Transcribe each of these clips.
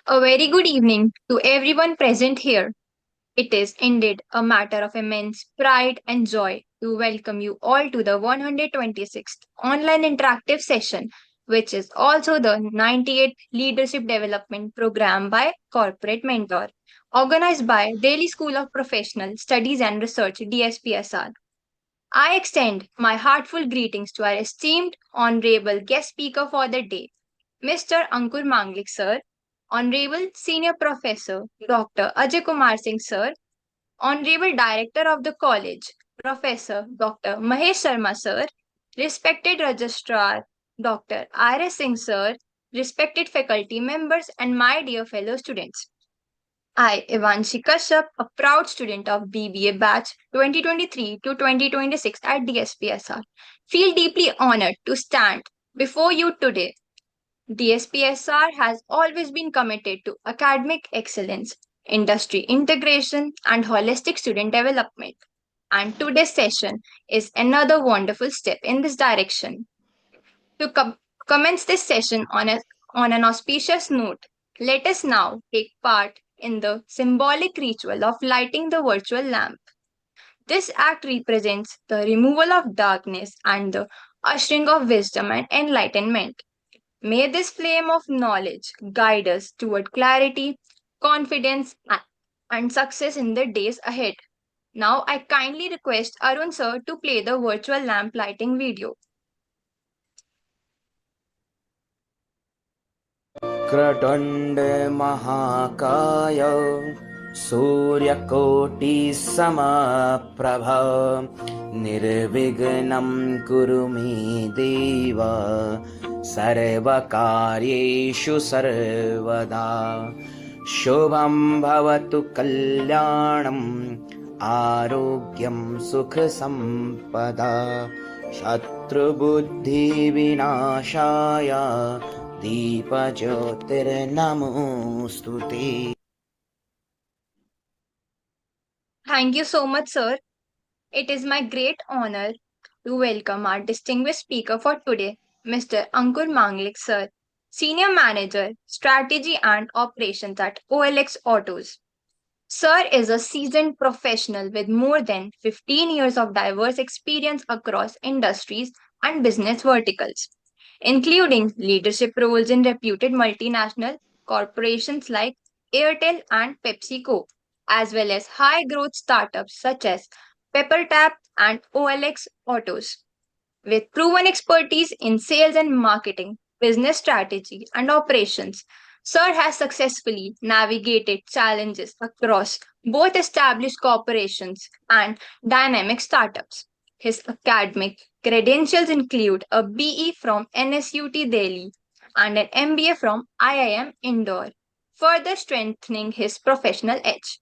A very good evening to everyone present here. It is indeed a matter of immense pride and joy to welcome you all to the 126th online interactive session, which is also the 98th Leadership Development Program by Corporate Mentor, organized by Delhi School of Professional Studies and Research DSPSR. I extend my heartfelt greetings to our esteemed honorable guest speaker for the day, Mr. Ankur Manglik, sir, Honorable Senior Professor Dr. Ajay Kumar Singh, sir, Honorable Director of the College, Professor Dr. Mahesh Sharma, sir, respected Registrar Dr. R.S. Singh, sir, respected faculty members, and my dear fellow students. I, Ivanshi Kashyap, a proud student of BBA batch 2023 to 2026 at DSPSR, feel deeply honored to stand before you today. DSPSR has always been committed to academic excellence, industry integration, and holistic student development. And today's session is another wonderful step in this direction. To commence this session on an auspicious note, let us now take part in the symbolic ritual of lighting the virtual lamp. This act represents the removal of darkness and the ushering of wisdom and enlightenment. May this flame of knowledge guide us toward clarity, confidence, and success in the days ahead. Now, I kindly request Arun sir to play the virtual lamp lighting video. क्रटुण्ड महाकाय सूर्यकोटिसमप्रभ निर्विघ्नं कुरु मे देव सर्वकार्येषु सर्वदा शुभं भवतु कल्याणम् आरोग्यं सुखसम्पदा शत्रुबुद्धिविनाशाय दीपज्योतिर्नमोऽस्तुते. Thank you so much, sir. It is my great honor to welcome our distinguished speaker for today, Mr. Ankur Manglik, sir, Senior Manager, Strategy and Operations at OLX Autos. Sir is a seasoned professional with more than 15 years of diverse experience across industries and business verticals, including leadership roles in reputed multinational corporations like Airtel and PepsiCo, as well as high growth startups such as PepperTap and OLX Autos. With proven expertise in sales and marketing, business strategy, and operations, Sir has successfully navigated challenges across both established corporations and dynamic startups. His academic credentials include a BE from NSUT Delhi and an MBA from IIM Indore, further strengthening his professional edge.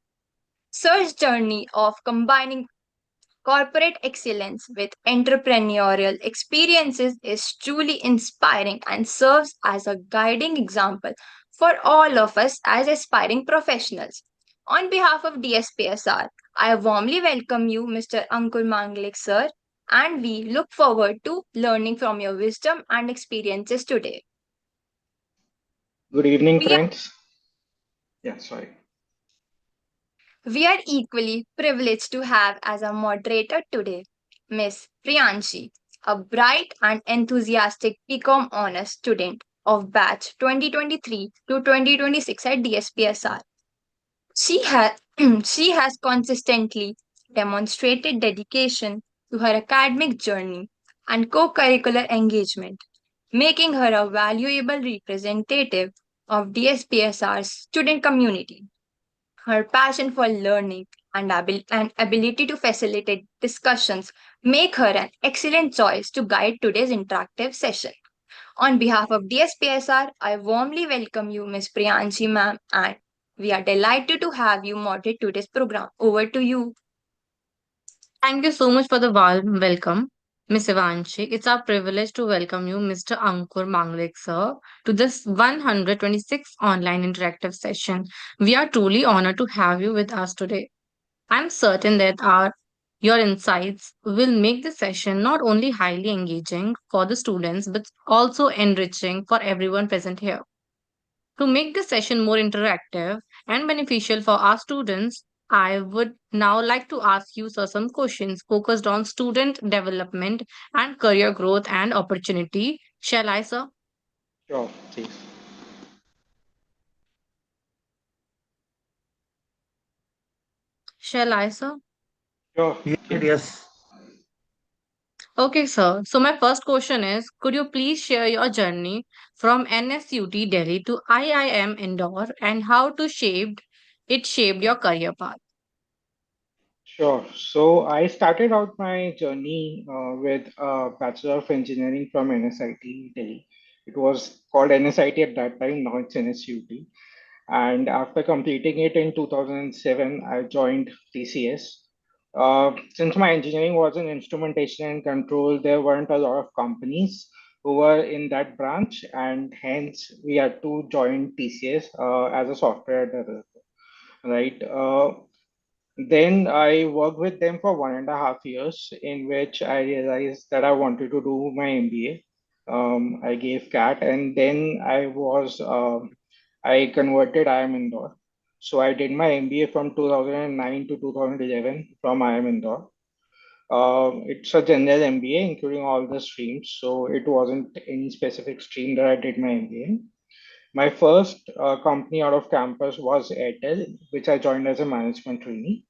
Sir's journey of combining corporate excellence with entrepreneurial experiences is truly inspiring and serves as a guiding example for all of us as aspiring professionals. On behalf of DSPSR, I warmly welcome you, Mr. Ankur Manglik, sir, and we look forward to learning from your wisdom and experiences today. Good evening, We friends. Yeah, sorry. We are equally privileged to have as a moderator today Miss Priyanshi, a bright and enthusiastic BCom honors student of batch 2023 to 2026 at DSPSR. She has she has consistently demonstrated dedication to her academic journey and co-curricular engagement, making her a valuable representative of DSPSR's student community. Her passion for learning and ability to facilitate discussions make her an excellent choice to guide today's interactive session. On behalf of DSPSR, I warmly welcome you, Ms. Priyanshi ma'am, and we are delighted to have you moderate today's program. Over to you. Thank you so much for the warm welcome, Ms. Ivanshi. It's our privilege to welcome you, Mr. Ankur Manglik, sir, to this 126th online interactive session. We are truly honored to have you with us today. I'm certain that your insights will make the session not only highly engaging for the students but also enriching for everyone present here. To make this session more interactive and beneficial for our students, I would now like to ask you, sir, some questions focused on student development and career growth and opportunity. Shall I, sir? Sure, please. Shall I, sir? Sure. Okay. Yes. Okay, sir. So my first question is, could you please share your journey from NSUT Delhi to IIM Indore and how it shaped your career path? Sure. So I started out my journey with a Bachelor of Engineering from NSIT Delhi. It was called NSIT at that time, now it's NSUT. And after completing it in 2007, I joined TCS. Since my engineering was in instrumentation and control, there weren't a lot of companies who were in that branch, and hence we had to join TCS as a software developer, right? Then I worked with them for 1.5 years, in which I realized that I wanted to do my MBA. I gave CAT, and then I converted IIM Indore. So I did my MBA from 2009 to 2011 from IIM Indore. It's a general MBA, including all the streams. So it wasn't any specific stream that I did my MBA in. My first company out of campus was Airtel, which I joined as a management trainee.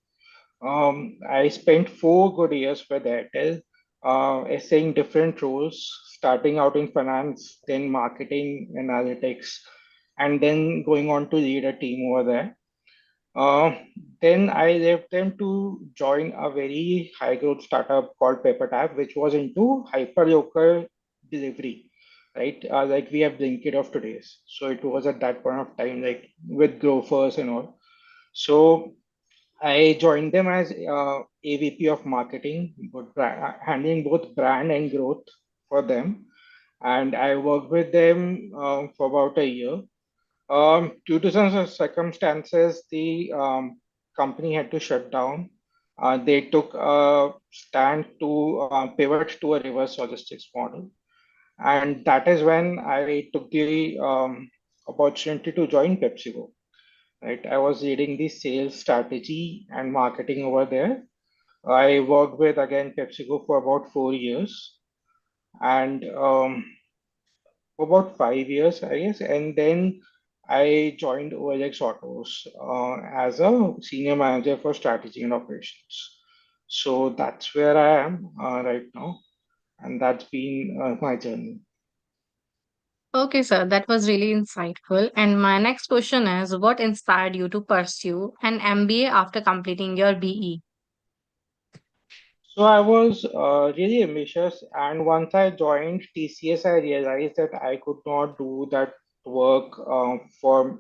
I spent 4 good years with Airtel, essaying different roles, starting out in finance, then marketing, analytics, and then going on to lead a team over there. Uh, then I left them to join a very high growth startup called PaperTap, which was into hyperlocal delivery, right? Like we have Blinkit of today's. So it was at that point of time, like with growers and all. So I joined them as AVP of marketing, handling both brand and growth for them. And I worked with them for about a year. Due to some circumstances, the company had to shut down. They took a stand to pivot to a reverse logistics model. And that is when I took the opportunity to join PepsiCo. Right, I was leading the sales strategy and marketing over there. I worked with again PepsiCo for about 4 years, and for about 5 years, I guess. And then I joined OLX Autos as a senior manager for strategy and operations. So that's where I am right now, and that's been my journey. Okay, sir, that was really insightful. And my next question is, what inspired you to pursue an MBA after completing your BE? So I was really ambitious, and once I joined TCS, I realized that I could not do that work for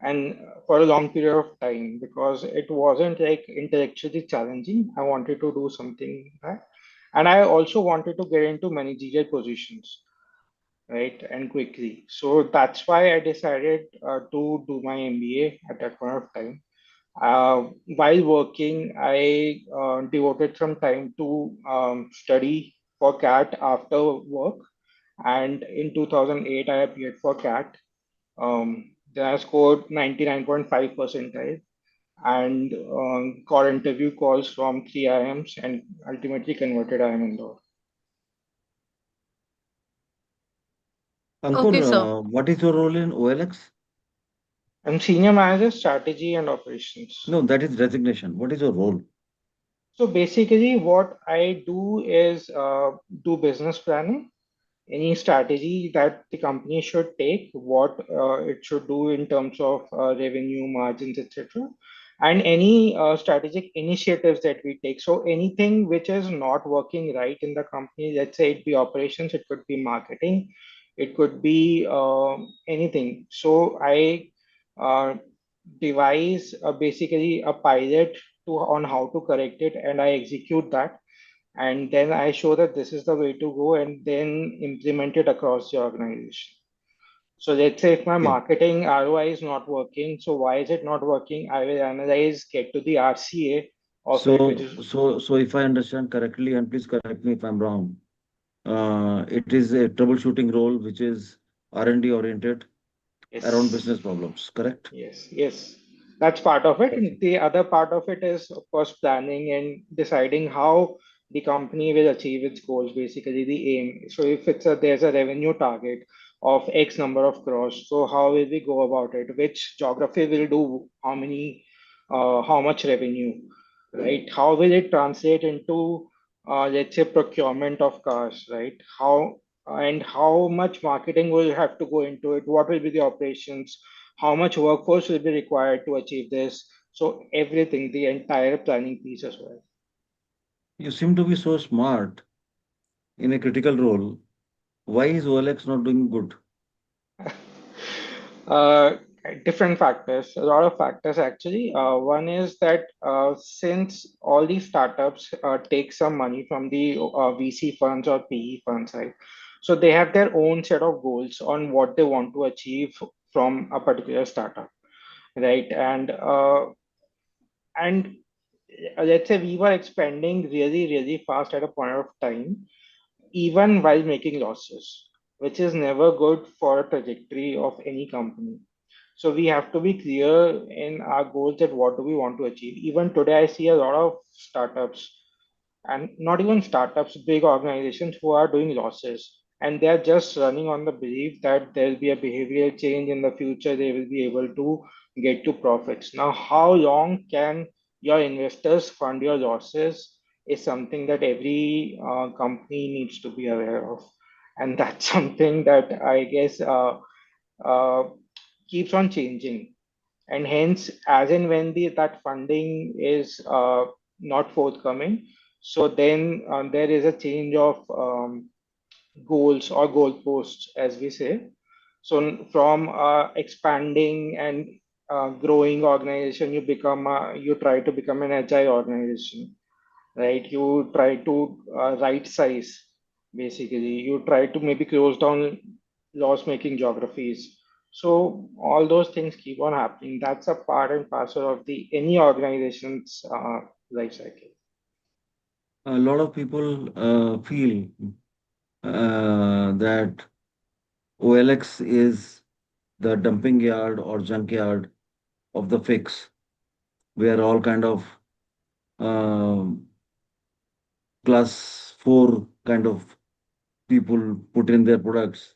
a long period of time because it wasn't like intellectually challenging. I wanted to do something that, and I also wanted to get into managerial positions, right, and quickly. So that's why I decided to do my MBA at that point of time. While working, I devoted some time to study for CAT after work, and in 2008, I appeared for CAT. Then I scored 99.5 percentile and got interview calls from three IIMs and ultimately converted IIM Indore. Ankur, Okay, sir. what is your role in OLX? I'm senior manager, strategy and operations. No, that is resignation. What is your role? So basically, what I do is do business planning, any strategy that the company should take, what it should do in terms of revenue margins, etc., and any strategic initiatives that we take. So anything which is not working right in the company, let's say it be operations, it could be marketing, it could be anything. So I uh, devise basically a pilot to on how to correct it, and I execute that, and then I show that this is the way to go and then implement it across the organization. So let's say if my Okay. marketing ROI is not working, so why is it not working? I will analyze, get to the RCA of it, which is So if I understand correctly, and please correct me if I'm wrong, it is a troubleshooting role which is R&D oriented. around Yes. business problems, correct? Yes, yes, that's part of it. And Perfect. the other part of it is, of course, planning and deciding how the company will achieve its goals, basically the aim. So if there's a revenue target of X number of crores, so how will we go about it? Which geography will do how much revenue, right? How will it translate into, let's say, procurement of cars, right? How much marketing will have to go into it? What will be the operations? How much workforce will be required to achieve this? So everything, the entire planning piece as well. You seem to be so smart in a critical role. Why is OLX not doing good? uh, Different factors, a lot of factors actually. One is that since all these startups take some money from the VC funds or PE funds, right? So they have their own set of goals on what they want to achieve from a particular startup, right? And let's say we were expanding really, really fast at a point of time, even while making losses, which is never good for a trajectory of any company. So we have to be clear in our goals that what do we want to achieve. Even today, I see a lot of startups, and not even startups, big organizations who are doing losses. And they're just running on the belief that there'll be a behavioral change in the future, they will be able to get to profits. Now, how long can your investors fund your losses is something that every company needs to be aware of. And that's something that I guess uh, keeps on changing, and hence as and when that funding is not forthcoming, so then there is a change of goals or goalposts, as we say. So from expanding and growing organization, you try to become an agile organization, right? You try to right size, basically. You try to maybe close down loss making geographies. So all those things keep on happening. That's a part and parcel of the any organization's life cycle. A lot of people feel that OLX is the dumping yard or junkyard of the fix, where all kind of um class 4 kind of people put in their products.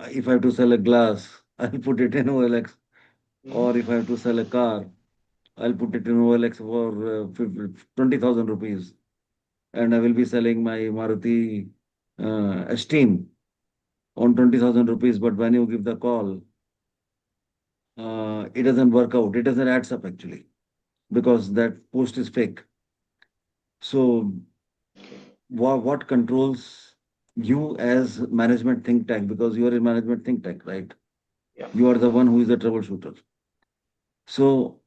If I have to sell a glass, I'll put it in OLX. Mhm. Or if I have to sell a car, I'll put it in OLX for 20,000 rupees. And I will be selling my Maruti Esteem on 20,000 rupees. But when you give the call, it doesn't work out. It doesn't adds up actually because that post is fake. So what controls you as management think tank? Because you are a management think tank, right? Yeah. You are the one who is the troubleshooter. So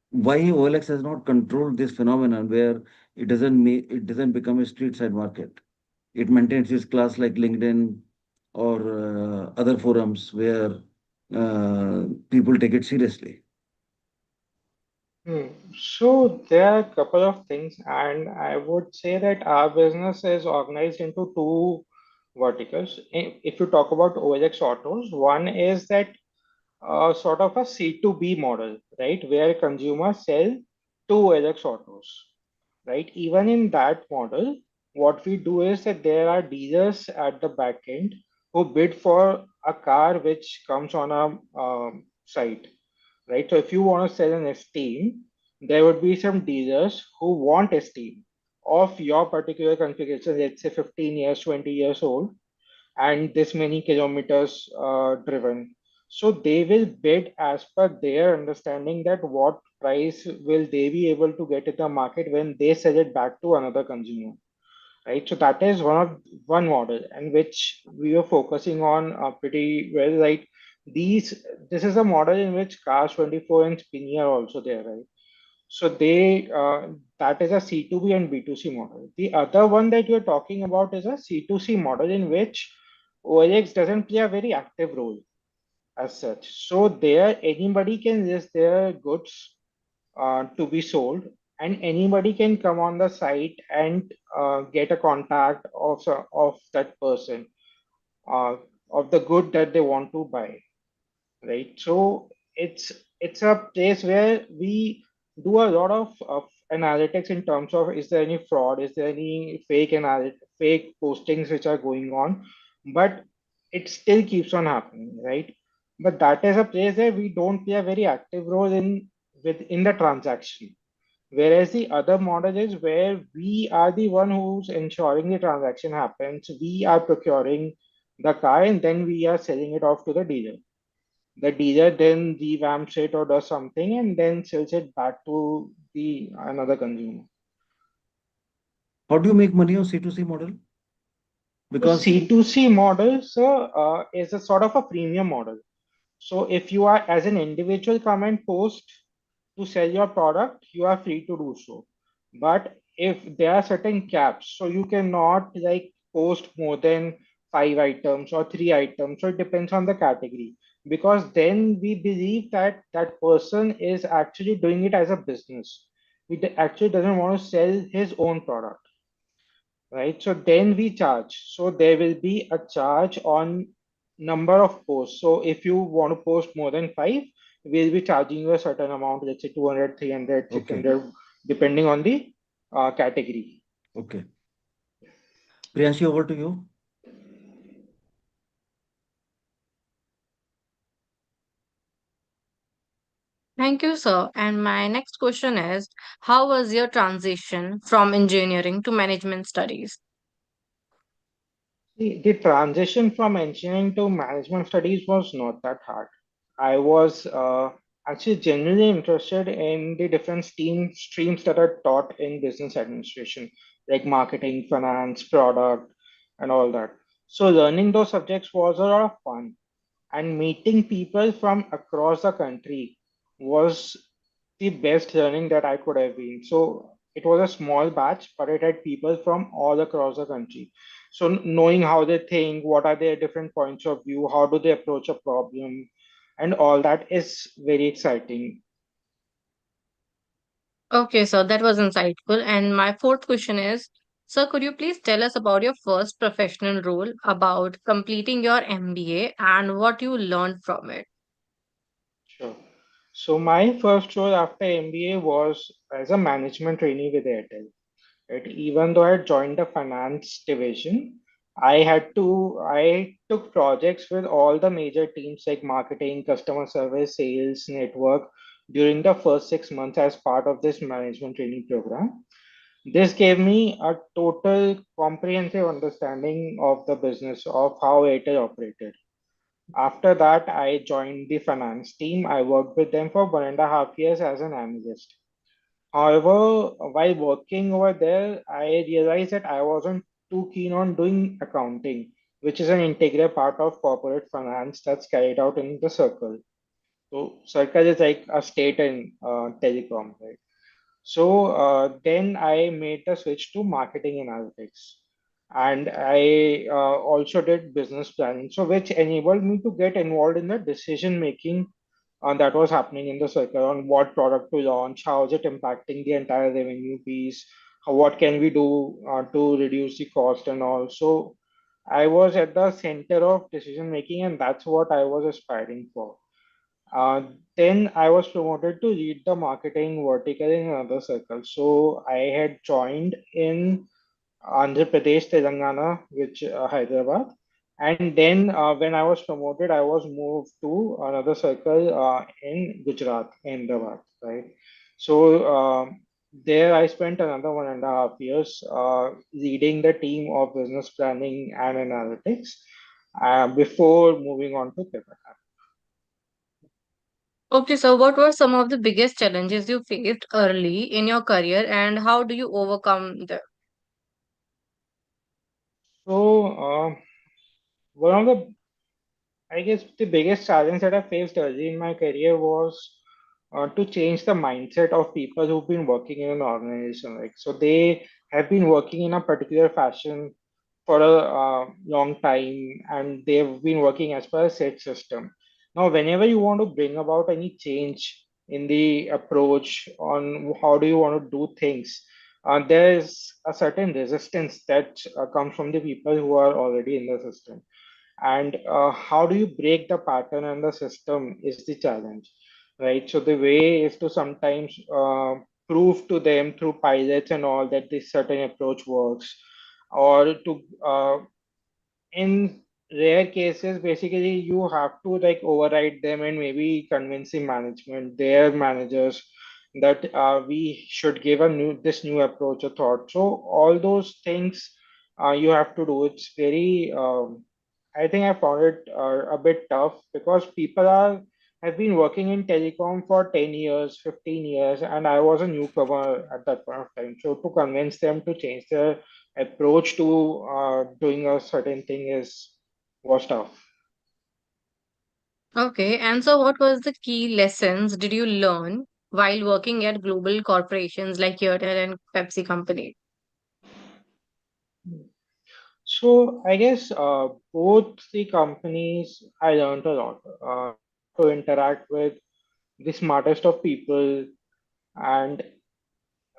why OLX has not controlled this phenomenon where it doesn't become a street side market? It maintains its class like LinkedIn or other forums where people take it seriously. Hmm. So there are a couple of things, and I would say that our business is organized into two verticals. If you talk about OLX Autos, one is that sort of a C2B model, right? Where consumers sell to OLX Autos, right? Even in that model, what we do is that there are dealers at the back end who bid for a car which comes on a site, right? So if you want to sell an Esteem, there would be some dealers who want Esteem of your particular configuration, let's say 15 years, 20 years old, and this many kilometers driven. So they will bid as per their understanding that what price will they be able to get in the market when they sell it back to another consumer, right? So that is one model, and which we were focusing on pretty well. Like this is a model in which Cars 24 and Spinny are also there, right? So that is a C2B and B2C model. The other one that you're talking about is a C2C model in which OLX doesn't play a very active role as such. So there anybody can list their goods to be sold, and anybody can come on the site and get a contact of that person, uh, of the good that they want to buy. right? So it's a place where we do a lot of analytics in terms of, is there any fraud, is there any fake postings which are going on, but it still keeps on happening, right? But that is a place where we don't play a very active role in the transaction. Whereas the other model is where we are the one who's ensuring the transaction happens. We are procuring the car and then we are selling it off to the dealer. The dealer then revamps it or does something and then sells it back to the another consumer. How do you make money on C2C model? So Because C2C model, sir, is a sort of a premium model. So if you are as an individual come and post to sell your product, you are free to do so. But if there are certain caps, so you cannot like post more than 5 items or 3 items, so it depends on the category. Because then we believe that that person is actually doing it as a business. Actually doesn't want to sell his own product, right? So then we charge. So there will be a charge on number of posts. So if you want to post more than five, we'll be charging you a certain amount, let's say 200, 300, six okay, hundred, depending on the category. okay. Priyanshi, over to you. Thank you, sir. And my next question is, how was your transition from engineering to management studies? The transition from engineering to management studies was not that hard. I was actually genuinely interested in the different streams that are taught in business administration, like marketing, finance, product, and all that. So learning those subjects was a lot of fun, and meeting people from across the country was the best learning that I could have been. So it was a small batch, but it had people from all across the country. So knowing how they think, what are their different points of view, how do they approach a problem, and all that is very exciting. Okay, sir, that was insightful. And my fourth question is, sir, could you please tell us about your first professional role, about completing your MBA, and what you learned from it? Sure. So my first role after MBA was as a management trainee with Airtel. Right? Even though I joined the finance division, I took projects with all the major teams like marketing, customer service, sales, network during the first 6 months as part of this management training program. This gave me a total comprehensive understanding of the business of how Airtel operated. After that, I joined the finance team. I worked with them for 1.5 years as an analyst. However, while working over there, I realized that I wasn't too keen on doing accounting, which is an integral part of corporate finance that's carried out in the circle. So, circle is like a state in telecom, right? So then I made the switch to marketing analytics, and I also did business planning, so which enabled me to get involved in the decision making that was happening in the circle on what product to launch, how is it impacting the entire revenue piece, what can we do to reduce the cost and all. So I was at the center of decision making, and that's what I was aspiring for. Uh, then I was promoted to lead the marketing vertical in another circle. So I had joined in Andhra Pradesh, Telangana, which Hyderabad. And then when I was promoted, I was moved to another circle in Gujarat, Ahmedabad, right? So there I spent another 1.5 years leading the team of business planning and analytics before moving on to pivot. Okay, so what were some of the biggest challenges you faced early in your career, and how do you overcome them? So one of the I guess the biggest challenge that I faced early in my career was to change the mindset of people who've been working in an organization. Like, so they have been working in a particular fashion for a long time, and they've been working as per a set system. Now, whenever you want to bring about any change in the approach on how do you want to do things, there's a certain resistance that comes from the people who are already in the system. And how do you break the pattern and the system is the challenge, right? So the way is to sometimes prove to them through pilots and all that this certain approach works, or to in rare cases, basically you have to like override them and maybe convince the management, their managers, that we should give a new this new approach a thought. So all those things you have to do. It's very I think I found it a bit tough because people are have been working in telecom for 10 years, 15 years, and I was a newcomer at that point of time. So to convince them to change their approach to doing a certain thing is was tough. Okay, and so what was the key lessons did you learn while working at global corporations like Airtel and Pepsi Company? So I guess both the companies I learned a lot how to interact with the smartest of people. And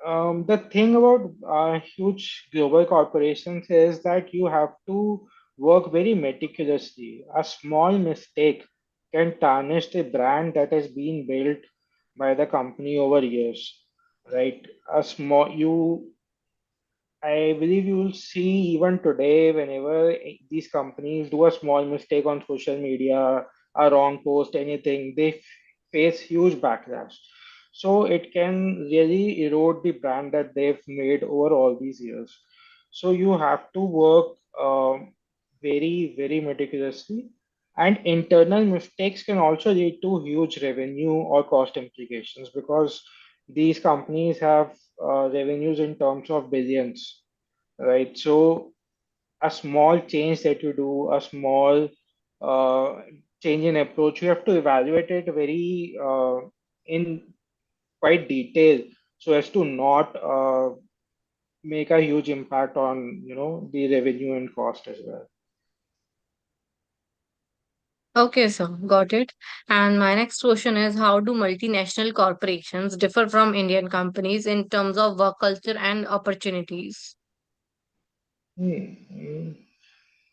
the thing about huge global corporations is that you have to work very meticulously. A small mistake can tarnish the brand that has been built by the company over years, right? A small you I believe you will see even today whenever these companies do a small mistake on social media, a wrong post, anything, they face huge backlash. So it can really erode the brand that they've made over all these years. So you have to work very, very meticulously. And internal mistakes can also lead to huge revenue or cost implications because these companies have revenues in terms of billions, right? So a small change that you do, a small uh, change in approach, you have to evaluate it very in quite detail so as to not make a huge impact on the revenue and cost as well. Okay, so got it. And my next question is, how do multinational corporations differ from Indian companies in terms of work culture and opportunities? Hmm.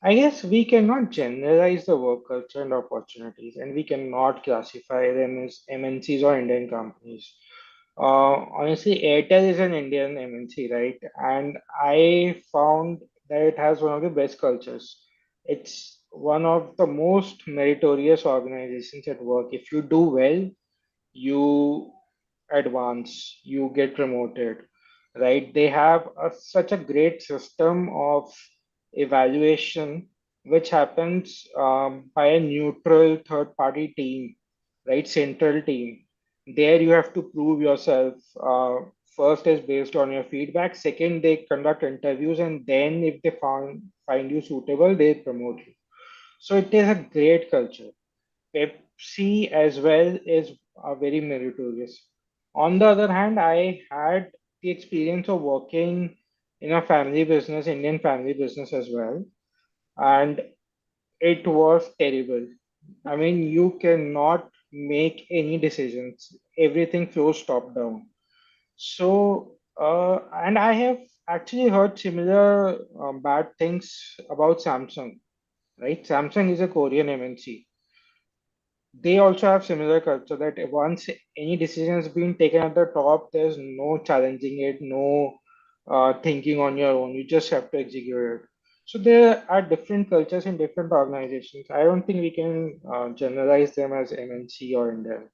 I guess we cannot generalize the work culture and opportunities, and we cannot classify them as MNCs or Indian companies. Honestly, Airtel is an Indian MNC, right? And I found that it has one of the best cultures. It's one of the most meritorious organizations at work. If you do well, you advance, you get promoted, right? They have such a great system of evaluation, which happens by a neutral third party team, right? Central team. There you have to prove yourself. First is based on your feedback. Second, they conduct interviews, and then if they find you suitable, they promote you. So it is a great culture. Pepsi as well is very meritorious. On the other hand, I had the experience of working in a family business, Indian family business as well, and it was terrible. I mean, you cannot make any decisions. Everything flows top down. So, and I have actually heard similar bad things about Samsung, right? Samsung is a Korean MNC. They also have similar culture that once any decision has been taken at the top, there's no challenging it, no thinking on your own. You just have to execute it. So there are different cultures in different organizations. I don't think we can generalize them as MNC or Indian.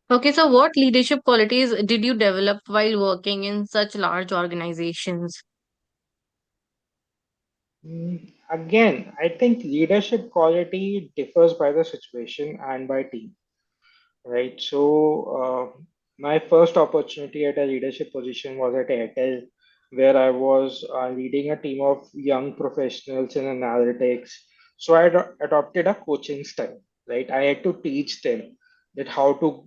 Okay, so what leadership qualities did you develop while working in such large organizations? Again, I think leadership quality differs by the situation and by team. Right. So, my first opportunity at a leadership position was at Airtel, where I was leading a team of young professionals in analytics. So, I adopted a coaching style, right? I had to teach them that how to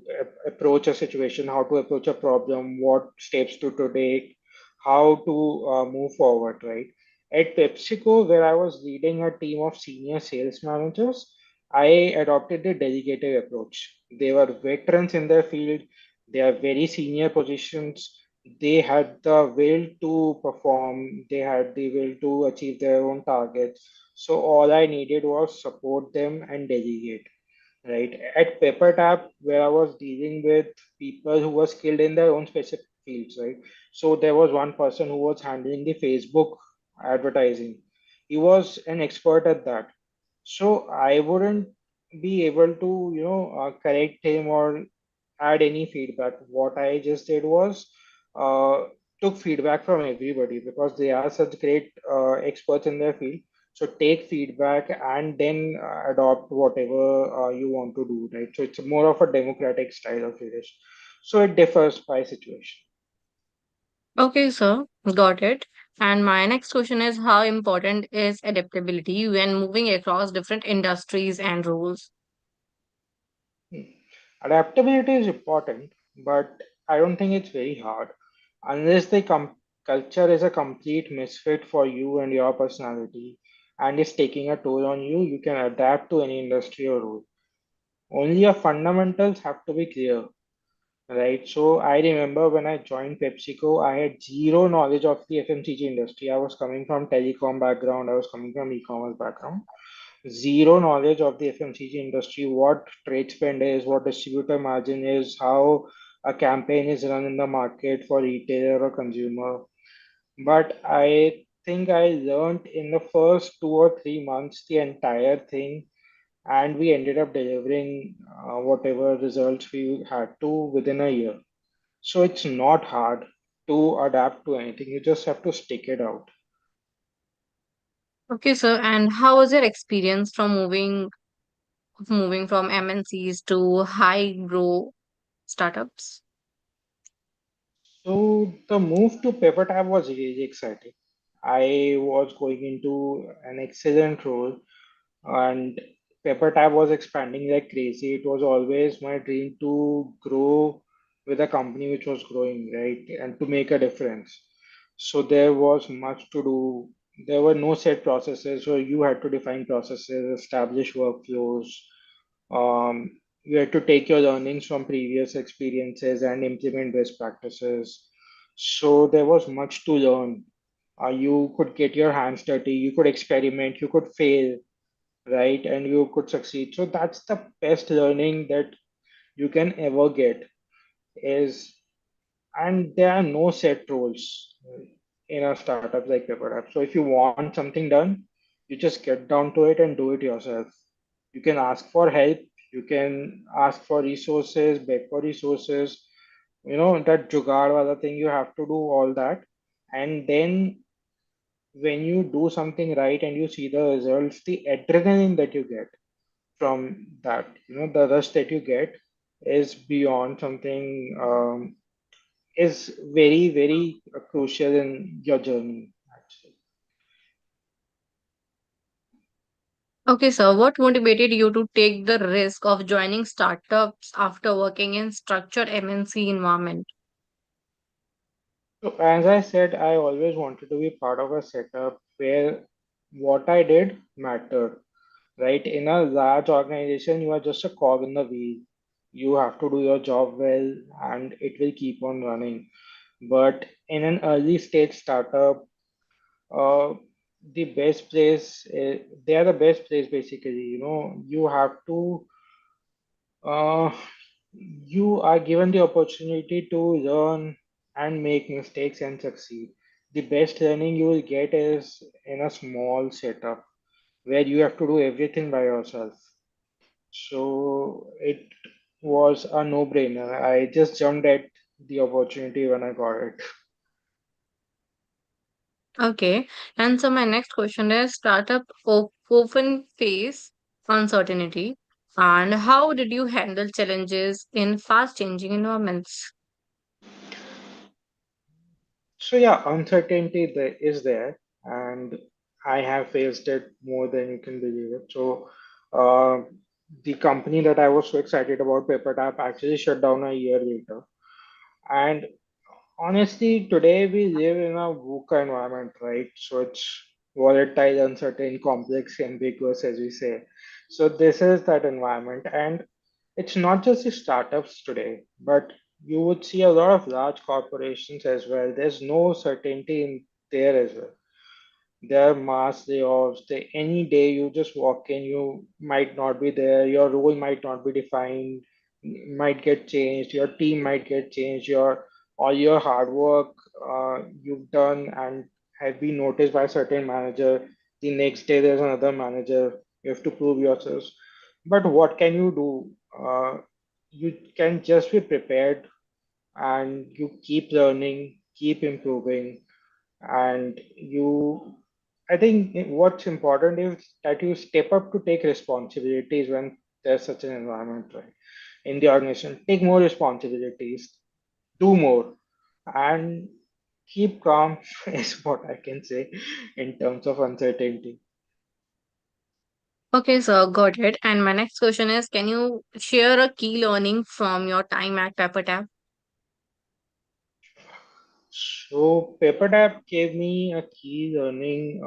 approach a situation, how to approach a problem, what steps to take, how to move forward, right? At PepsiCo, where I was leading a team of senior sales managers, I adopted the delegated approach. They were veterans in their field, they are very senior positions. They had the will to perform, they had the will to achieve their own targets. So all I needed was support them and delegate. Right. At PaperTap, where I was dealing with people who were skilled in their own specific fields, right? So there was one person who was handling the Facebook advertising. He was an expert at that. So I wouldn't be able to, correct him or add any feedback. What I just did was uh, took feedback from everybody because they are such great experts in their field. So take feedback and then adopt whatever you want to do, right? So it's more of a democratic style of leadership. So it differs by situation. Okay, sir, got it. And my next question is, how important is adaptability when moving across different industries and roles? Hmm. Adaptability is important, but I don't think it's very hard. Unless the culture is a complete misfit for you and your personality and is taking a toll on you, you can adapt to any industry or role. Only your fundamentals have to be clear, right? So I remember when I joined PepsiCo, I had zero knowledge of the FMCG industry. I was coming from telecom background, I was coming from e-commerce background, zero knowledge of the FMCG industry, what trade spend is, what distributor margin is, how a campaign is run in the market for retailer or consumer. But I think I learned in the first 2 or 3 months the entire thing, and we ended up delivering whatever results we had to within a year. So it's not hard to adapt to anything. You just have to stick it out. Okay, sir, and how was your experience from moving from MNCs to high grow startups? So the move to PaperTab was really exciting. I was going into an excellent role, and PaperTab was expanding like crazy. It was always my dream to grow with a company which was growing, right, and to make a difference. So there was much to do. There were no set processes, so you had to define processes, establish workflows. You had to take your learnings from previous experiences and implement best practices. So there was much to learn. You could get your hands dirty, you could experiment, you could fail, right? And you could succeed. So that's the best learning that you can ever get is, and there are no set rules in a startup like PaperApp. So if you want something done, you just get down to it and do it yourself. You can ask for help, you can ask for resources, beg for resources, that jugaad wala thing, you have to do all that. And then when you do something right and you see the results, the adrenaline that you get from that, the rush that you get is beyond something, is very, very crucial in your journey, actually. Okay, sir, what motivated you to take the risk of joining startups after working in structured MNC environment? So, as I said, I always wanted to be part of a setup where what I did mattered, right? In a large organization, you are just a cog in the wheel. You have to do your job well and it will keep on running. But in an early stage startup, uh, the best place, they are the best place basically. You have to, uh, you are given the opportunity to learn and make mistakes and succeed. The best learning you will get is in a small setup where you have to do everything by yourself. So it was a no-brainer. I just jumped at the opportunity when I got it. Okay, and so my next question is startup often face uncertainty, and how did you handle challenges in fast changing environments? So yeah, uncertainty there is there, and I have faced it more than you can believe it. So uh, the company that I was so excited about, PaperTap, actually shut down a year later. And honestly, today we live in a VUCA environment, right? So it's volatile, uncertain, complex, ambiguous, as we say. So this is that environment, and it's not just the startups today, but you would see a lot of large corporations as well. There's no certainty in there as well. There are mass layoffs. Any day you just walk in, you might not be there. Your role might not be defined, might get changed. Your team might get changed. Your all your hard work you've done and have been noticed by a certain manager. The next day there's another manager. You have to prove yourselves. But what can you do? You can just be prepared and you keep learning, keep improving, and you I think what's important is that you step up to take responsibilities when there's such an environment, right? In the organization, take more responsibilities, do more, and keep calm is what I can say in terms of uncertainty. Okay, so got it. And my next question is, can you share a key learning from your time at PepperTap? So PaperTap gave me a key learning.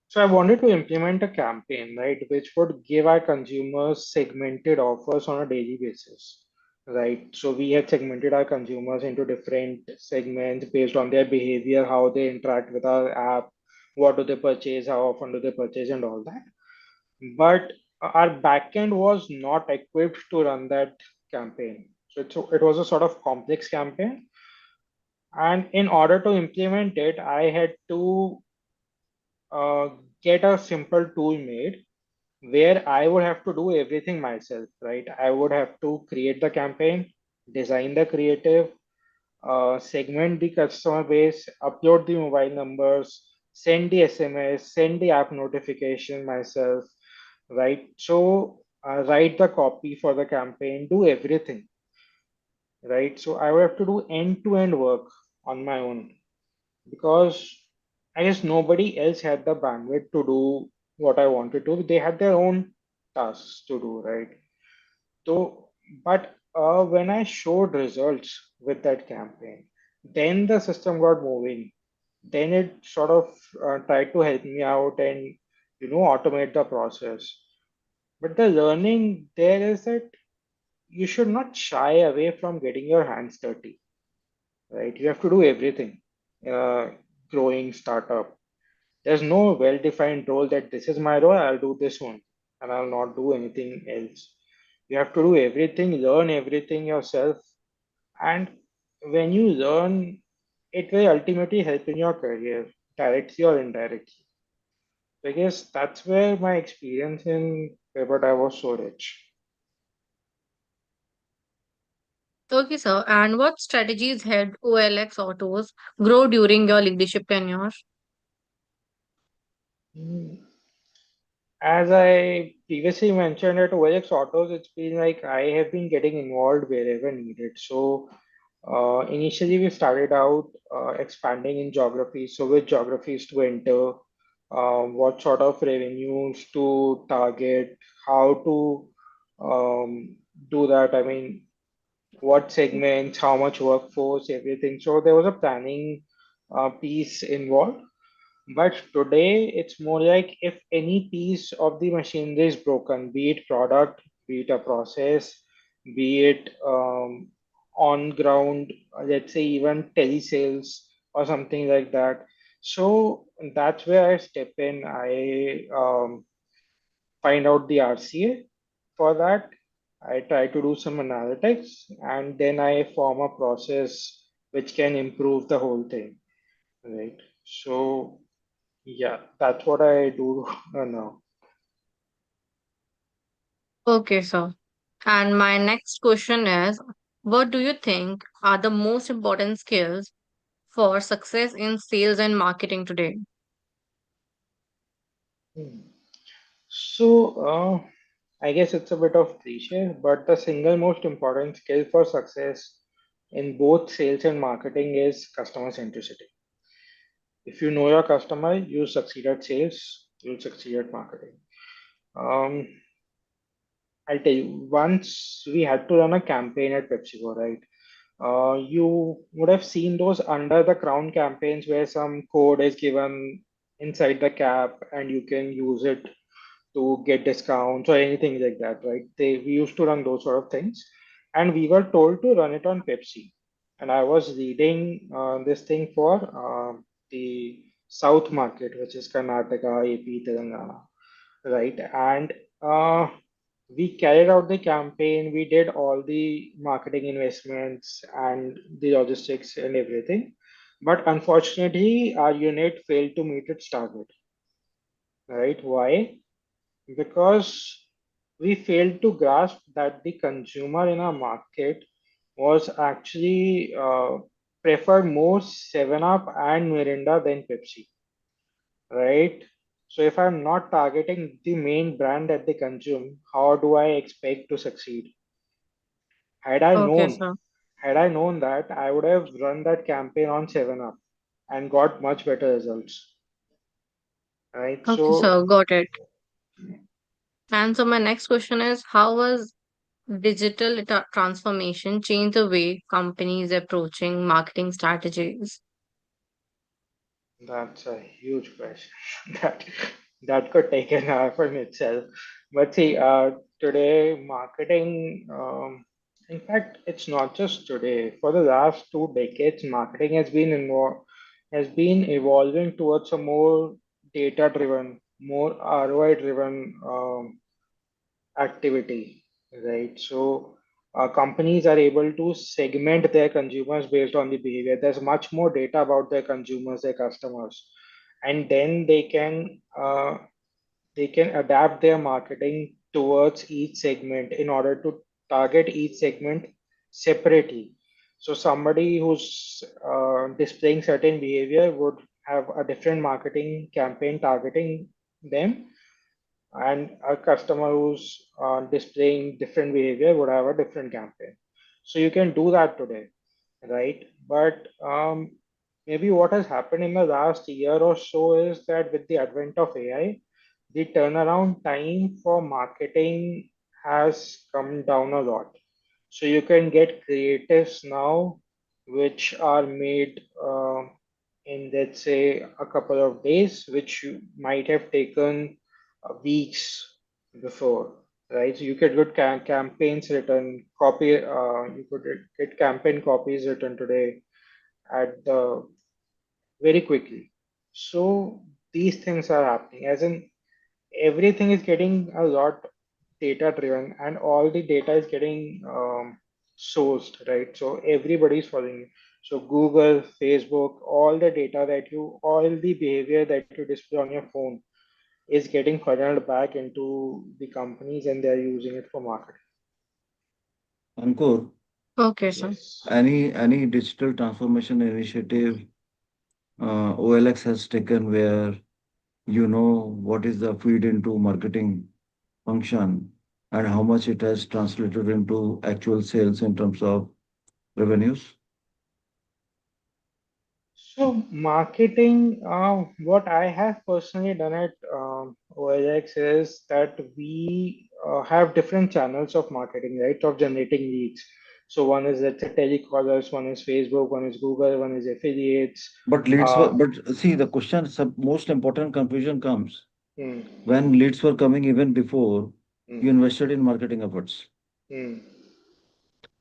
So I wanted to implement a campaign, right, which would give our consumers segmented offers on a daily basis, right? So we had segmented our consumers into different segments based on their behavior, how they interact with our app, what do they purchase, how often do they purchase, and all that. But our backend was not equipped to run that campaign. So it was a sort of complex campaign. And in order to implement it, I had to uh, get a simple tool made where I would have to do everything myself, right? I would have to create the campaign, design the creative, segment the customer base, upload the mobile numbers, send the SMS, send the app notification myself, right? So write the copy for the campaign, do everything, right? So I would have to do end-to-end work on my own because I guess nobody else had the bandwidth to do what I wanted to. They had their own tasks to do, right? So, but when I showed results with that campaign, then the system got moving. Then it sort of tried to help me out and automate the process. But the learning there is that you should not shy away from getting your hands dirty, right? You have to do everything in a growing startup. There's no well-defined role that this is my role, I'll do this one, and I'll not do anything else. You have to do everything, learn everything yourself, and when you learn, it will ultimately help in your career, directly or indirectly. I guess that's where my experience in Pivot was so rich. Okay, sir. And what strategies helped OLX Autos grow during your leadership tenure? Mm. As I previously mentioned at OLX Autos, it's been like I have been getting involved wherever needed. So initially we started out expanding in geographies. So which geographies to enter, what sort of revenues to target, how to do that. I mean, what segments, how much workforce, everything. So there was a planning piece involved. But today it's more like if any piece of the machinery is broken, be it product, be it a process, be it on ground, let's say even telesales or something like that. So that's where I step in. I find out the RCA for that. I try to do some analytics and then I form a process which can improve the whole thing, right? So yeah, that's what I do now. Okay, sir. And my next question is, what do you think are the most important skills for success in sales and marketing today? Hmm. So, I guess it's a bit of cliche, but the single most important skill for success in both sales and marketing is customer centricity. If you know your customer, you succeed at sales, you'll succeed at marketing. Um, I'll tell you, once we had to run a campaign at PepsiCo, right? You would have seen those under the crown campaigns where some code is given inside the cap and you can use it to get discounts or anything like that, right? We used to run those sort of things. and we were told to run it on Pepsi. And I was reading this thing for the South market, which is Karnataka, AP, Telangana, right? And uh, we carried out the campaign, we did all the marketing investments and the logistics and everything. But unfortunately, our unit failed to meet its target, right? Why? Because we failed to grasp that the consumer in our market was actually preferred more 7 Up and Mirinda than Pepsi, right? So if I'm not targeting the main brand that they consume, how do I expect to succeed? Had I Okay, known, sir. had I known that, I would have run that campaign on 7 Up and got much better results, right? Okay, So sir. Got it. And so my next question is, how was digital transformation change the way companies approaching marketing strategies? that's a huge question. That that could take an hour for itself. But see, today marketing, in fact, it's not just today. For the last 2 decades, marketing has been evolving towards a more data-driven, more ROI-driven activity, right? So companies are able to segment their consumers based on the behavior. There's much more data about their consumers, their customers, and then they can adapt their marketing towards each segment in order to target each segment separately. So somebody who's displaying certain behavior would have a different marketing campaign targeting them, and a customer who's displaying different behavior would have a different campaign. So you can do that today, right? But maybe what has happened in the last year or so is that with the advent of AI, the turnaround time for marketing has come down a lot. So you can get creatives now which are made in, let's say, a couple of days, which you might have taken weeks before, right? So you could get campaigns written, you could get campaign copies written today at the very quickly. So these things are happening, as in everything is getting a lot data driven, and all the data is getting sourced, right? So everybody's following you. So Google, Facebook, all the behavior that you display on your phone is getting funneled back into the companies, and they're using it for marketing. Ankur, Okay, sir. Yes. any digital transformation initiative OLX has taken where you know what is the feed into marketing function and how much it has translated into actual sales in terms of revenues? So marketing, what I have personally done at OLX is that we have different channels of marketing, right, of generating leads. So one is, let's say, telecallers, one is Facebook, one is Google, one is affiliates. But leads were, Uh, but see, the question, most important confusion comes hmm, when leads were coming even before hmm, you invested in marketing efforts. hmm.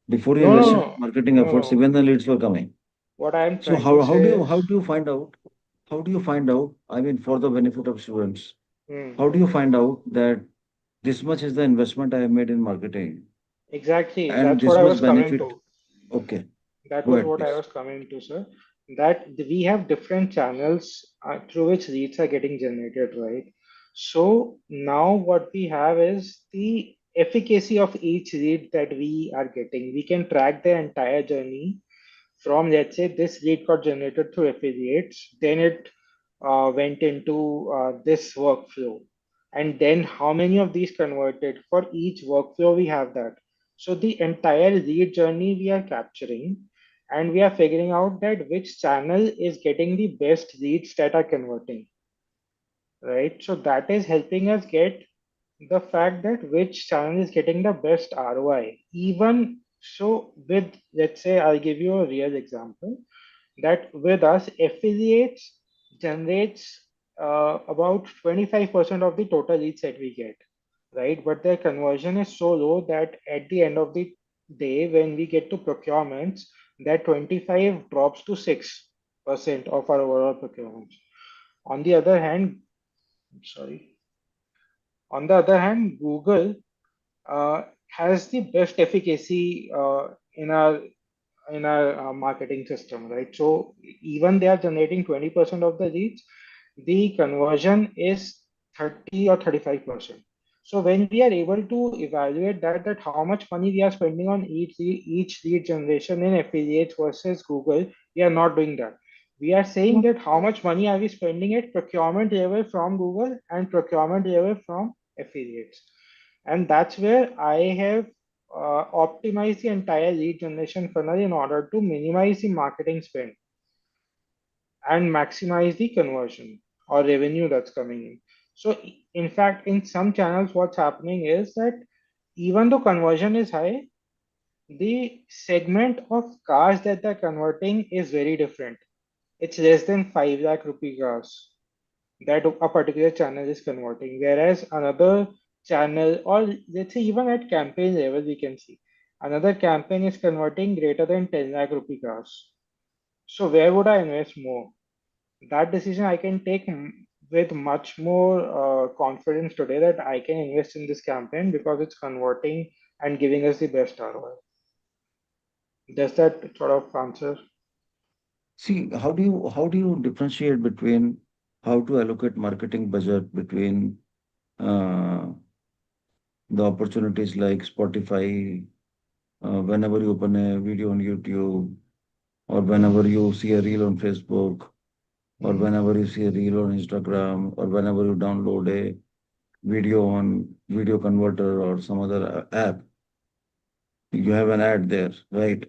Before you No, no, invested in no, marketing no, efforts, no. even the leads were coming. What I'm So trying to say how is, do you find out? How do you find out? I mean, for the benefit of students, hmm, how do you find out that this much is the investment I have made in marketing exactly, and that's what this I much was coming benefit? to. Okay, That go was ahead, what I please. was coming to, sir. That we have different channels through which leads are getting generated, right? So now what we have is the efficacy of each lead that we are getting. We can track the entire journey from, let's say, this lead got generated through affiliates, then it went into this workflow, and then how many of these converted. For each workflow we have that. So the entire lead journey we are capturing, and we are figuring out that which channel is getting the best leads that are converting, right? So that is helping us get the fact that which channel is getting the best ROI. Even so, with, let's say, I'll give you a real example, that with us, affiliates generates about 25% of the total leads that we get, right? But their conversion is so low that at the end of the day when we get to procurements, that 25 drops to 6% of our overall procurements. On the other hand, sorry, on the other hand, Google has the best efficacy in our marketing system, right? So even they are generating 20% of the leads, the conversion is 30 or 35%. So when we are able to evaluate that how much money we are spending on each lead generation in affiliates versus Google, we are not doing that. We are saying that how much money are we spending at procurement level from Google and procurement level from affiliates. And that's where I have optimize the entire lead generation funnel in order to minimize the marketing spend and maximize the conversion or revenue that's coming in. So, in fact, in some channels, what's happening is that even though conversion is high, the segment of cars that they're converting is very different. It's less than 5 lakh rupee cars that a particular channel is converting, whereas another channel, or let's say even at campaign level, we can see another campaign is converting greater than 10 lakh rupee cars. So where would I invest more? That decision I can take with much more confidence today that I can invest in this campaign because it's converting and giving us the best ROI. Does that sort of answer? See, how do you differentiate between how to allocate marketing budget between uh, the opportunities like Spotify, whenever you open a video on YouTube, or whenever you see a reel on Facebook, or Mhm. whenever you see a reel on Instagram, or whenever you download a video on Video Converter or some other app, you have an ad there, right?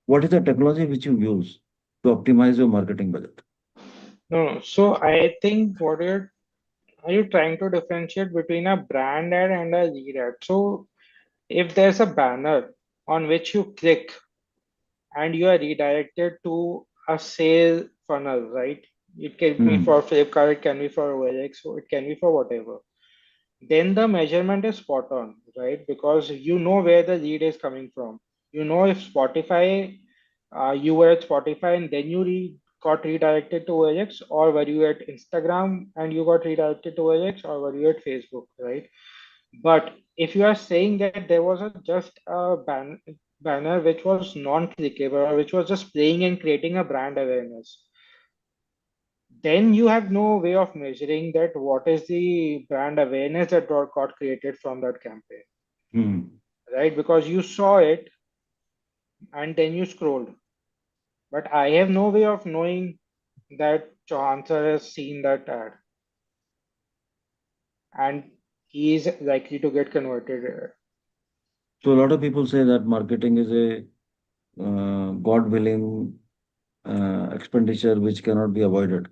What is the technology which you use to optimize your marketing budget? No, no. So I think what are you trying to differentiate between a brand ad and a lead ad? So if there's a banner on which you click and you are redirected to a sale funnel, right? It can be Hmm. for Flipkart, it can be for OLX, so it can be for whatever. Then the measurement is spot on, right? Because you know where the lead is coming from. You know if Spotify, you were at Spotify and then got redirected to OLX, or were you at Instagram and you got redirected to OLX, or were you at Facebook, right? But if you are saying that there was just a banner which was non-clickable or which was just playing and creating a brand awareness, then you have no way of measuring that what is the brand awareness that got created from that campaign, Hmm. right? Because you saw it and then you scrolled. But I have no way of knowing that Chauhan has seen that ad and he is likely to get converted. So a lot of people say that marketing is a God willing expenditure which cannot be avoided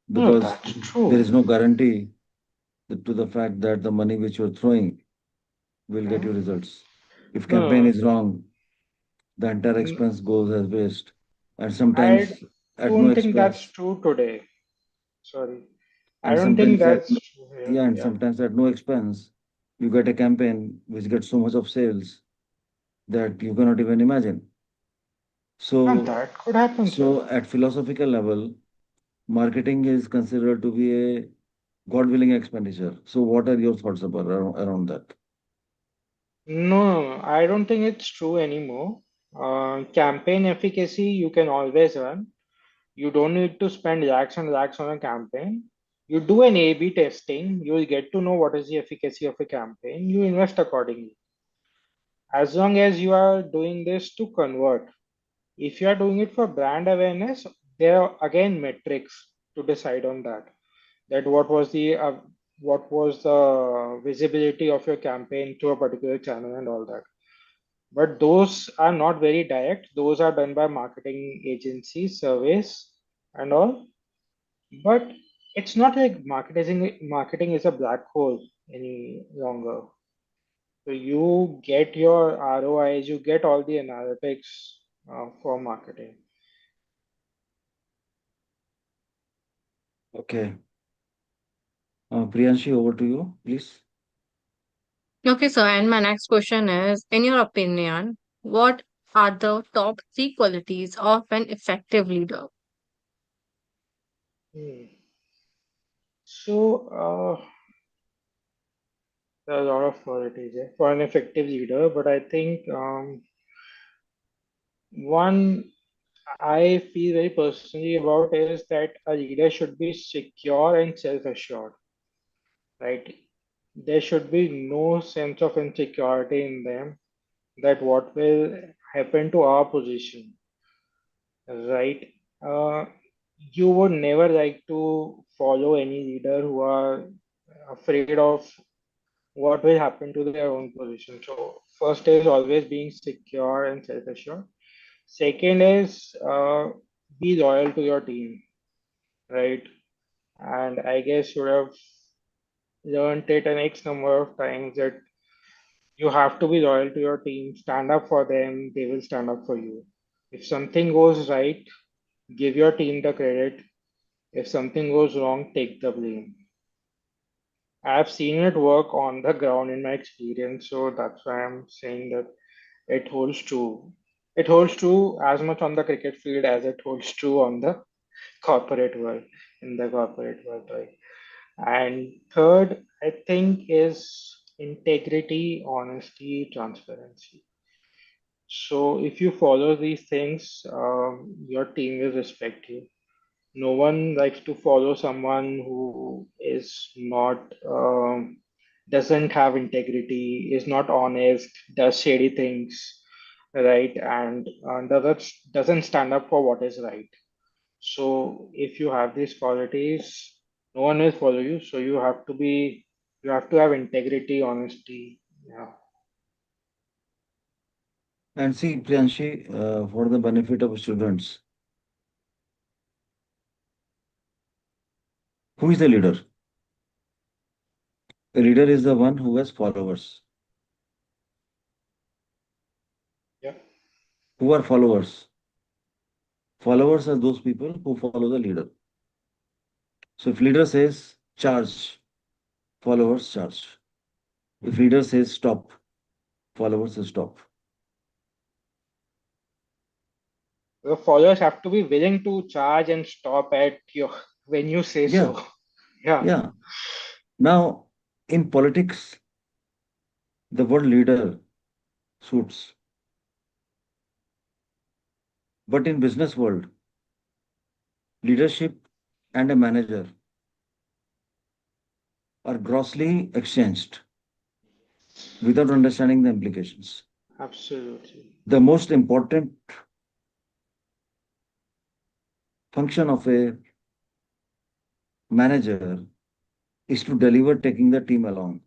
No, because that's there true. is no guarantee to the fact that the money which you're throwing will get you Hmm? results. If campaign No, is wrong, the entire no, expense goes as waste, and I sometimes at no don't think that's expense, true today. Sorry. I and don't think sometimes at that's true here. yeah, and Yeah. sometimes at no expense, you get a campaign which gets so much of sales that you cannot even imagine. And So, that could happen, sir. so at philosophical level, marketing is considered to be a God willing expenditure. So, what are your thoughts about around that? No, I don't think it's true anymore. Campaign efficacy you can always run. You don't need to spend lakhs and lakhs on a campaign. You do an A/B testing, you will get to know what is the efficacy of a campaign. You invest accordingly. As long as you are doing this to convert. If you are doing it for brand awareness, there are again metrics to decide on that. That what was the visibility of your campaign to a particular channel and all that. But those are not very direct. Those are done by marketing agencies, surveys, and all. But it's not like marketing is a black hole any longer. So you get your ROIs, you get all the analytics for marketing. Okay. Priyanshi, over to you, please. Okay, so and my next question is, in your opinion, what are the top three qualities of an effective leader? Hmm. So, there are a lot of qualities for an effective leader, but I think one I feel very personally about is that a leader should be secure and self-assured, right? There should be no sense of insecurity in them that what will happen to our position, right? Uh, you would never like to follow any leader who are afraid of what will happen to their own position. So first is always being secure and self-assured. Second is be loyal to your team, right? And I guess you have learned it an X number of times that you have to be loyal to your team, stand up for them, they will stand up for you. If something goes right, give your team the credit. If something goes wrong, take the blame. I've seen it work on the ground in my experience, so that's why I'm saying that it holds true. It holds true as much on the cricket field as it holds true on the corporate world, in the corporate world, right? And third, I think, is integrity, honesty, transparency. So if you follow these things, your team will respect you. No one likes to follow someone who is not doesn't have integrity, is not honest, does shady things, right, and doesn't stand up for what is right. So if you have these qualities, no one will follow you. So you have to have integrity, honesty. Yeah. And see, Priyanshi, for the benefit of students, who is the leader? A leader is the one who has followers. Yeah. Who are followers? Followers are those people who follow the leader. So if leader says charge, followers charge. If leader says stop, followers stop. The followers have to be willing to charge and stop at you when you say Yeah, so. Yeah. yeah. Now, in politics, the word leader suits. But in business world, leadership and a manager are grossly exchanged without understanding the implications. Absolutely. The most important function of a manager is to deliver taking the team along.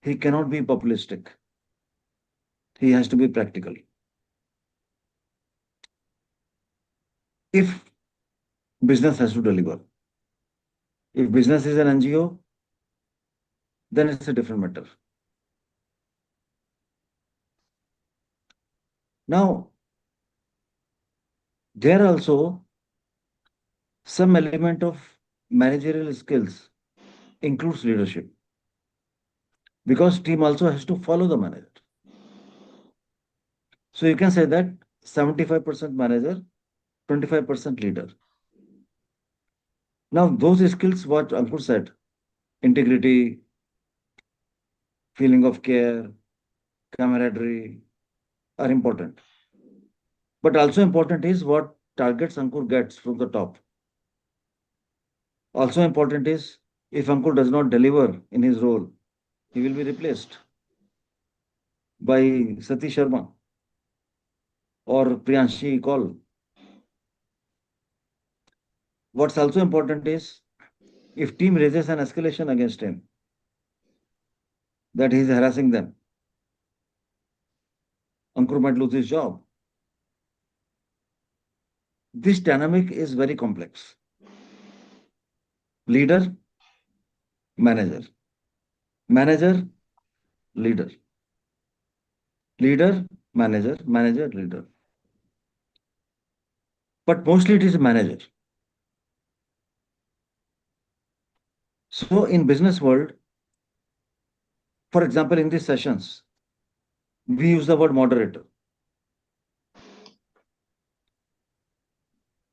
He cannot be populistic. He has to be practical. If business has to deliver, if business is an NGO, then it's a different matter. Now, there also some element of managerial skills includes leadership because team also has to follow the manager. So you can say that 75% manager, 25% leader. Now, those skills, what Ankur said, integrity, feeling of care, camaraderie, are important. But also important is what targets Ankur gets from the top. Also important is if Ankur does not deliver in his role, he will be replaced by Satish Sharma or Priyanshi Kaul. What's also important is if team raises an escalation against him, that he is harassing them, Ankur might lose his job. This dynamic is very complex. Leader, manager, manager, leader, leader, manager, manager, leader. But mostly it is a manager. So in business world, For example, in these sessions, we use the word moderator.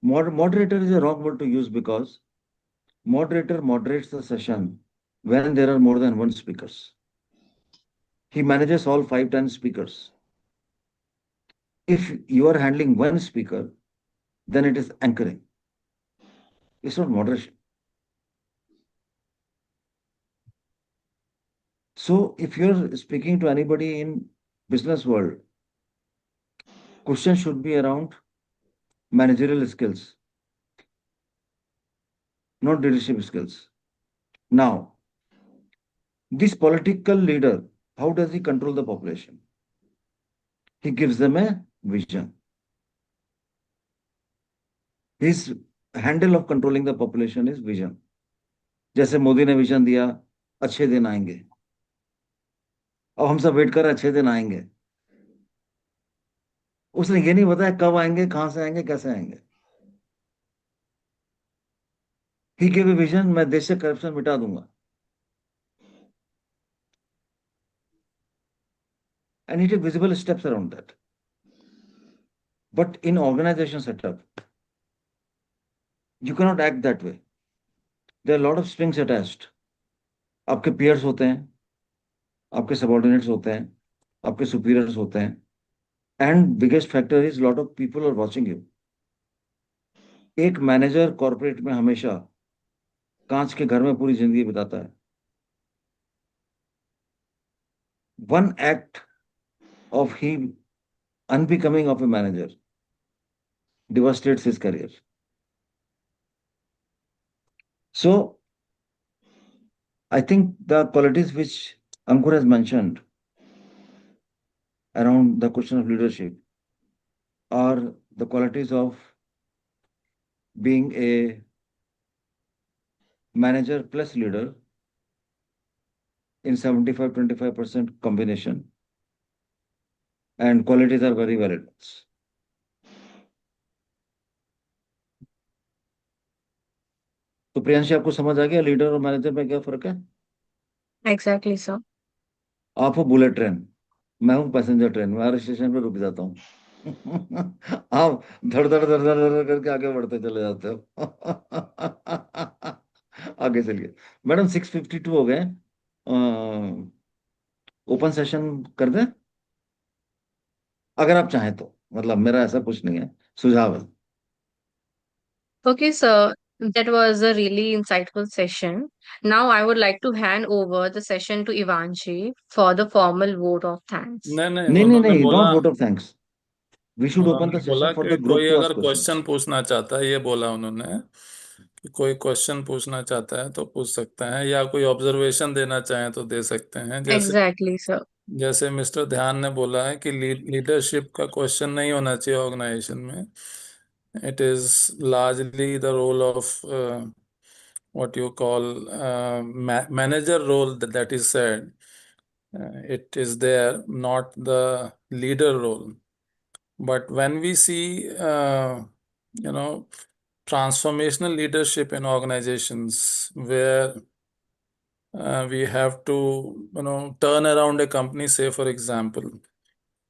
Moderator is a wrong word to use because moderator moderates the session when there are more than one speakers. He manages all 5, 10 speakers. If you are handling one speaker, then it is anchoring. It's not moderation. So if you're speaking to anybody in business world, question should be around managerial skills, not leadership skills. Now, this political leader, how does he control the population? He gives them a vision. His handle of controlling the population is vision. जैसे मोदी ने vision दिया, अच्छे दिन आएंगे, अब हम सब wait कर रहे हैं, अच्छे दिन आएंगे। उसने ये नहीं बताया कब आएंगे, कहां से आएंगे, कैसे आएंगे। ही गेव ए विजन, मैं देश से करप्शन मिटा दूंगा। And he took visible steps around that. But in organization setup, you cannot act that way. There are a lot of strings attached. आपके peers होते हैं, आपके subordinates होते हैं, आपके superiors होते हैं, and biggest factor is lot of people are watching you. एक मैनेजर कॉर्पोरेट में हमेशा कांच के घर में पूरी जिंदगी बिताता है. One act of him unbecoming of a manager devastates his career. So, I think the qualities which Ankur has mentioned around the question of leadership are the qualities of being a manager plus leader in 75-25% combination, and qualities are very valid. तो प्रियांशी, आपको समझ आ गया leader और manager में क्या फर्क है? Exactly, sir. आप हो बुलेट ट्रेन, मैं हूँ पैसेंजर ट्रेन, मैं हर स्टेशन पे रुक जाता हूँ. आप धड़ धड़ धड़ धड़ धड़ करके आगे बढ़ते चले जाते हो. आगे चलिए मैडम. 6:52 हो गए. ओपन सेशन कर दें अगर आप चाहें तो. मतलब मेरा ऐसा कुछ नहीं है, सुझाव है. Okay, sir, that was a really insightful session. Now I would like to hand over the session to Ivanshi for the formal vote of thanks. नहीं नहीं नहीं नहीं उन्होंने नहीं, बोला not vote of thanks. We should open the उन्होंने बोला session for कि द ग्रुप कोई टू अगर आस्क क्वेश्चन क्वेश्चंस. पूछना चाहता है, ये बोला उन्होंने कि कोई क्वेश्चन पूछना चाहता है तो पूछ सकते हैं, या कोई ऑब्जर्वेशन देना चाहे तो दे सकते हैं. जैसे Exactly, sir. जैसे मिस्टर ध्यान ने बोला है कि लीडरशिप का क्वेश्चन नहीं होना चाहिए ऑर्गेनाइजेशन में. It is largely the role of what you call manager role that is said. It is there, not the leader role. But when we see, transformational leadership in organizations where we have to, turn around a company, say, for example,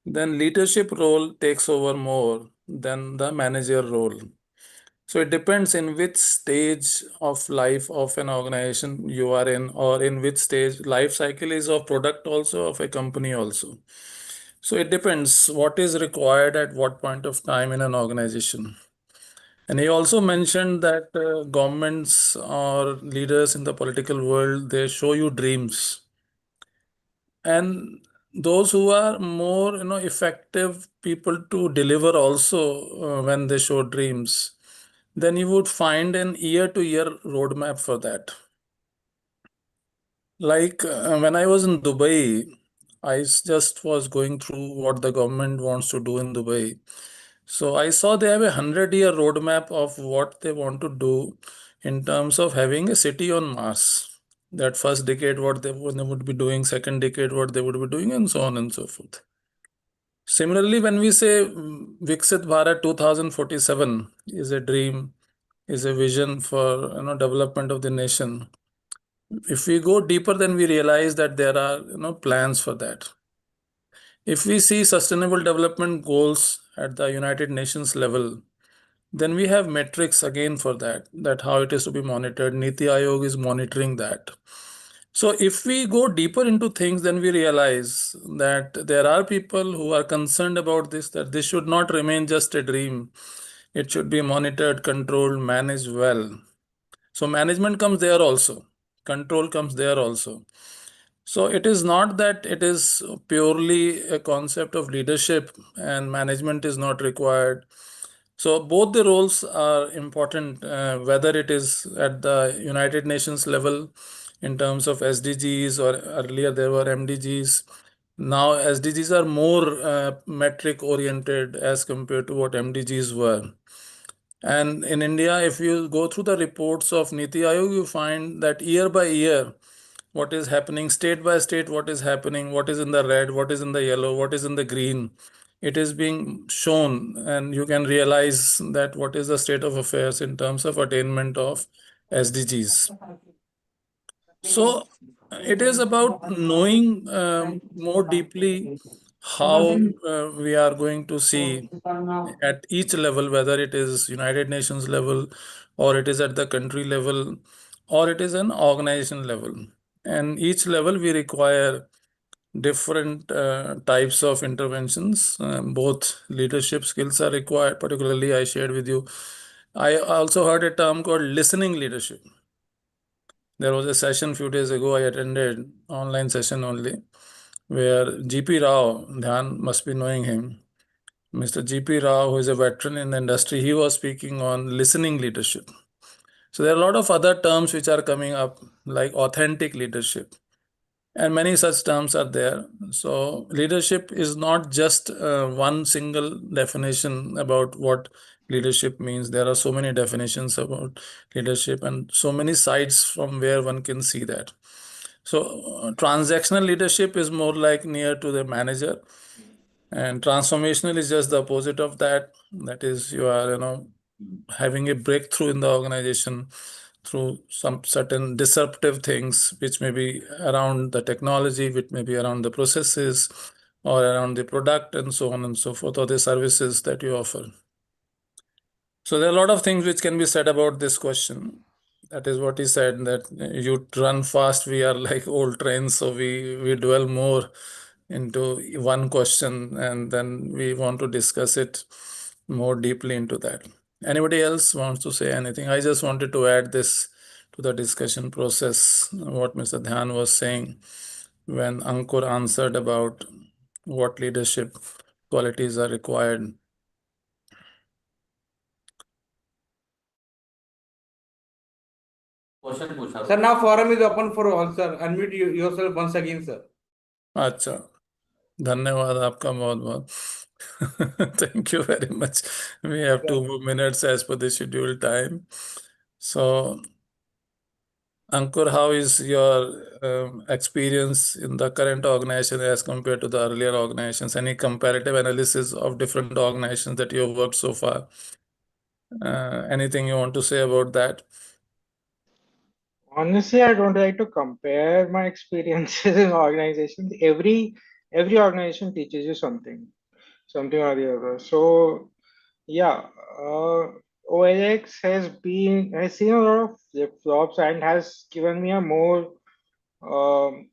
then leadership role takes over more than the manager role. So it depends in which stage of life of an organization you are in, or in which stage life cycle is of product also, of a company also. So it depends what is required at what point of time in an organization. And he also mentioned that governments or leaders in the political world, they show you dreams. And those who are more, effective people to deliver also when they show dreams, then you would find an year-to-year roadmap for that. Like when I was in Dubai, just was going through what the government wants to do in Dubai. So I saw they have a 100-year roadmap of what they want to do in terms of having a city on Mars. That first decade, what they would be doing, second decade, what they would be doing, and so on and so forth. Similarly, when we say Viksit Bharat 2047 is a dream, is a vision for development of the nation, If we go deeper, then we realize that there are plans for that. If we see sustainable development goals at the United Nations level, then we have metrics again for that how it is to be monitored. Niti Aayog is monitoring that. So if we go deeper into things, then we realize that there are people who are concerned about this, that this should not remain just a dream. It should be monitored, controlled, managed well. So management comes there also, control comes there also. So it is not that it is purely a concept of leadership and management is not required. So both the roles are important, whether it is at the United Nations level in terms of SDGs, or earlier there were MDGs. Now SDGs are more metric oriented as compared to what MDGs were. And in India, if you go through the reports of Niti Aayog, you find that year by year, what is happening, state by state, what is happening, what is in the red, what is in the yellow, what is in the green. It is being shown, and you can realize that what is the state of affairs in terms of attainment of SDGs. So it is about knowing more deeply how we are going to see at each level, whether it is United Nations level, or it is at the country level, or it is an organization level. And each level we require different types of interventions. Both leadership skills are required. Particularly, I shared with you, I also heard a term called listening leadership. There was a session a few days ago I attended, online session only, where GP Rao, Dhyan must be knowing him, Mr. GP Rao, who is a veteran in the industry, he was speaking on listening leadership. So there are a lot of other terms which are coming up, like authentic leadership, and many such terms are there. So leadership is not just one single definition about what leadership means. There are so many definitions about leadership and so many sides from where one can see that. So transactional leadership is more like near to the manager, and transformational is just the opposite of that. That is, you are having a breakthrough in the organization through some certain disruptive things, which may be around the technology, which may be around the processes, or around the product, and so on and so forth, or the services that you offer. So there are a lot of things which can be said about this question. That is what he said, that you run fast, we are like old trains, so we dwell more into one question, and then we want to discuss it more deeply into that. Anybody else wants to say anything? I just wanted to add this to the discussion process, what Mr. Dhyan was saying when Ankur answered about what leadership qualities are required. Sir, now forum is open for all, sir. Unmute yourself once again, sir. अच्छा, धन्यवाद आपका बहुत बहुत. Thank you very much. We have 2 more minutes as per the scheduled time. So, Ankur, how is your experience in the current organization as compared to the earlier organizations? Any comparative analysis of different organizations that you have worked so far? Anything you want to say about that? Honestly, I don't like to compare my experiences in organizations. Every organization teaches you something or the other. So yeah, OLX has seen a lot of flip flops and has given me a more um,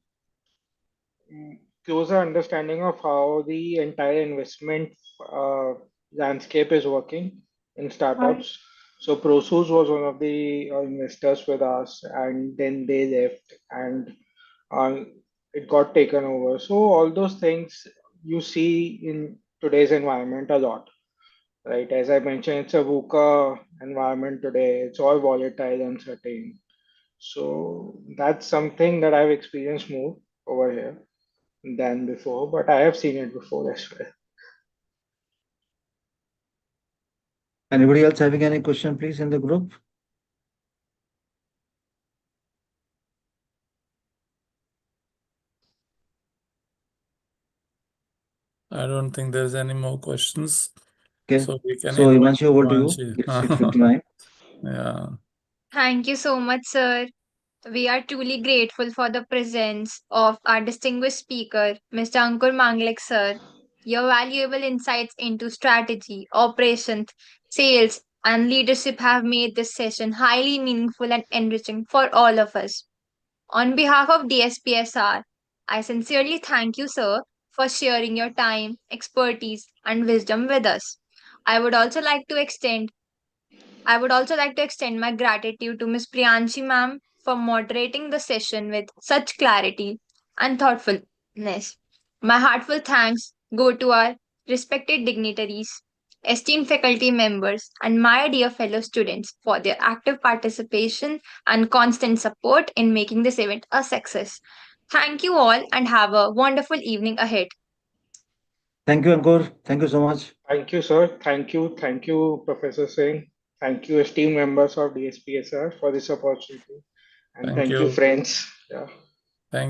closer understanding of how the entire investment uh, landscape is working in startups. So Prosus was one of the investors with us, and then they left, and uh, it got taken over. So all those things you see in today's environment a lot, right? As I mentioned, it's a VUCA environment today. It's all volatile, uncertain. So that's something that I've experienced more over here than before, but I have seen it before as well. Anybody else having any question, please, in the group? I don't think there's any more questions. Okay. So we can So, invite Imanshi, over to you. Imanshi. It's 6:59. Yeah. Thank you so much, sir. We are truly grateful for the presence of our distinguished speaker, Mr. Ankur Manglik, sir. Your valuable insights into strategy, operations, sales, and leadership have made this session highly meaningful and enriching for all of us. On behalf of DSPSR, I sincerely thank you, sir, for sharing your time, expertise, and wisdom with us. I would also like to extend I would also like to extend my gratitude to Ms. Priyanshi ma'am for moderating the session with such clarity and thoughtfulness. My heartfelt thanks go to our respected dignitaries, esteemed faculty members, and my dear fellow students for their active participation and constant support in making this event a success. Thank you all and have a wonderful evening ahead. Thank you, Ankur. Thank you so much. Thank you, sir. Thank you, Professor Singh. Thank you, esteemed members of DSPSR, for this opportunity. And Thank thank you, you. friends. Yeah.